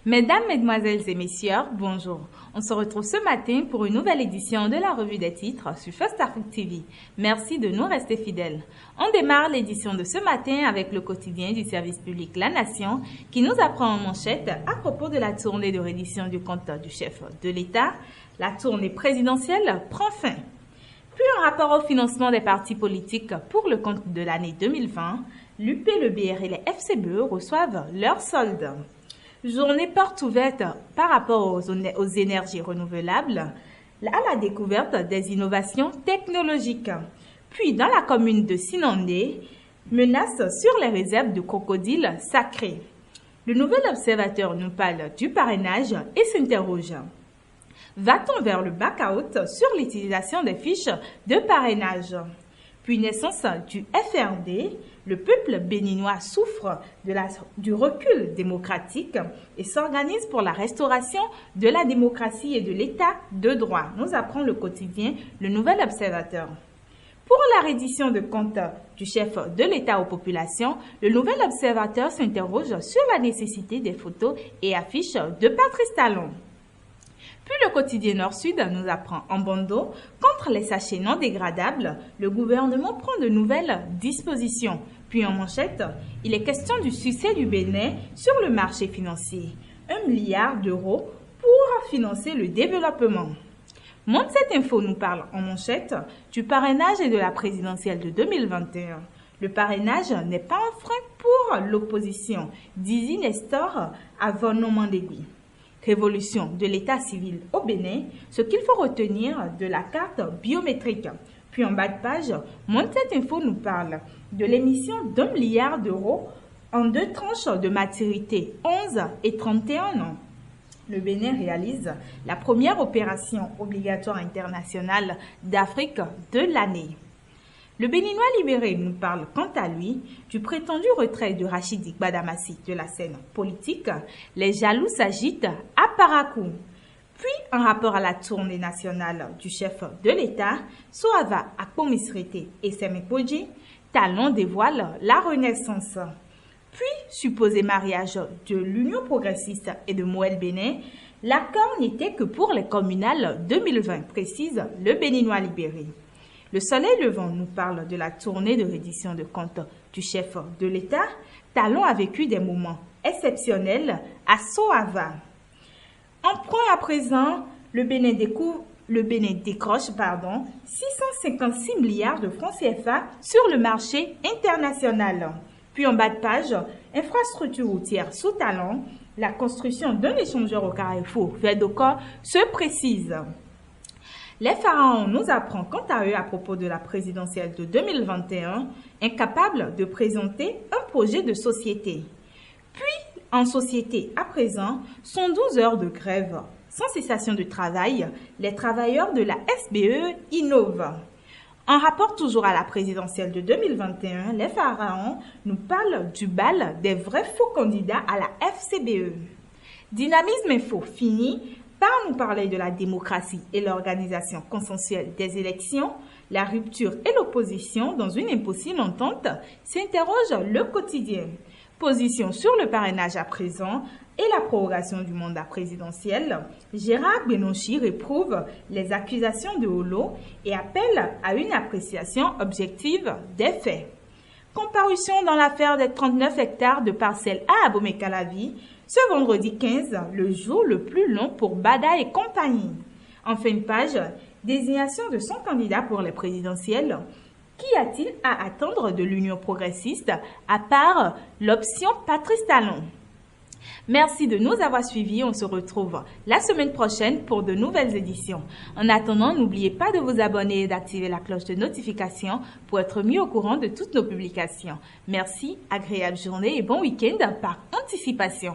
Mesdames, Mesdemoiselles et Messieurs, bonjour. On se retrouve ce matin pour une nouvelle édition de la revue des titres sur First Afrique TV. Merci de nous rester fidèles. On démarre l'édition de ce matin avec le quotidien du service public La Nation qui nous apprend en manchette à propos de la tournée de reddition du compte du chef de l'État. La tournée présidentielle prend fin. Puis un rapport au financement des partis politiques pour le compte de l'année 2020, l'UP, le BR et les FCBE reçoivent leur solde. Journée porte ouverte par rapport aux énergies renouvelables, à la découverte des innovations technologiques. Puis dans la commune de Sinandé, menace sur les réserves de crocodiles sacrés. Le nouvel observateur nous parle du parrainage et s'interroge. Va-t-on vers le back-out sur l'utilisation des fiches de parrainage? Puis naissance du FRD, le peuple béninois souffre du recul démocratique et s'organise pour la restauration de la démocratie et de l'état de droit, nous apprend le quotidien Le Nouvel Observateur. Pour la reddition de comptes du chef de l'État aux populations, le Nouvel Observateur s'interroge sur la nécessité des photos et affiches de Patrice Talon. Puis le quotidien Nord-Sud nous apprend en bandeau, contre les sachets non dégradables, le gouvernement prend de nouvelles dispositions. Puis en manchette, il est question du succès du Bénin sur le marché financier. 1 milliard d'euros pour financer le développement. Monde cette info nous parle en manchette du parrainage et de la présidentielle de 2021. Le parrainage n'est pas un frein pour l'opposition, dit Nestor avant Normandie. Révolution de l'état civil au Bénin, ce qu'il faut retenir de la carte biométrique. Puis en bas de page, Monde cette info nous parle de l'émission d'1 milliard d'euros en 2 tranches de maturité, 11 et 31 ans. Le Bénin réalise la première opération obligatoire internationale d'Afrique de l'année. Le Béninois libéré nous parle quant à lui du prétendu retrait de Rachidi Gbadamassi de la scène politique. Les jaloux s'agitent à Parakou. Puis, en rapport à la tournée nationale du chef de l'État, Soava Akpomisrete et Semepoji, Talon dévoile la renaissance. Puis, supposé mariage de l'Union progressiste et de Moël Bénin, l'accord n'était que pour les communales 2020, précise le Béninois libéré. Le soleil levant nous parle de la tournée de reddition de comptes du chef de l'État. Talon a vécu des moments exceptionnels à Soava. En point à présent, le Bénin décroche 656 milliards de francs CFA sur le marché international. Puis en bas de page, infrastructure routière sous Talon, la construction d'un échangeur au Carrefour Verdocor se précise. Les pharaons nous apprend quant à eux à propos de la présidentielle de 2021, incapables de présenter un projet de société. Puis, en société à présent, sont 12 heures de grève. Sans cessation de travail, les travailleurs de la FBE innovent. En rapport toujours à la présidentielle de 2021, les pharaons nous parlent du bal des vrais faux candidats à la FCBE. Dynamisme Info fini par nous parler de la démocratie et l'organisation consensuelle des élections, la rupture et l'opposition dans une impossible entente, s'interroge le quotidien. Position sur le parrainage à présent et la prorogation du mandat présidentiel, Gérard Benonchi réprouve les accusations de Holo et appelle à une appréciation objective des faits. Comparution dans l'affaire des 39 hectares de parcelles à Abomey-Calavi, ce vendredi 15, le jour le plus long pour Bada et compagnie. En fin de page, désignation de son candidat pour les présidentielles. Qu'y a-t-il à attendre de l'Union progressiste à part l'option Patrice Talon? Merci de nous avoir suivis. On se retrouve la semaine prochaine pour de nouvelles éditions. En attendant, n'oubliez pas de vous abonner et d'activer la cloche de notification pour être mis au courant de toutes nos publications. Merci, agréable journée et bon week-end par anticipation.